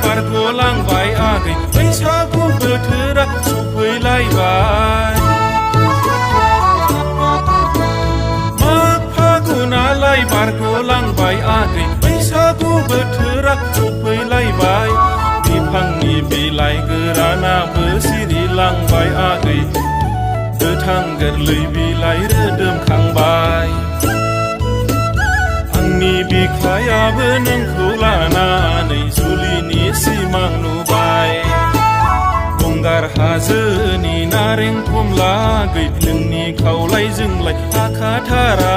बारग'लांबाय आगै बैसागु बोथोरा सफैलायबाय माग फागुनालाय बारग'लांबाय आगै बैसागु बोथोरा सफैलायबाय बिफांनि बिलाइ गोरानाबो सिरिलांबाय आगै गोथां गोरलै बिलाइ रोदोमखांबाय आंनि बिखायाबो नोंखौ लानानै जुलिनि सिमां नुबाय गंगार हाजोनि नारें खमला गै नोंनि खावलायजोंलाय आखाथारा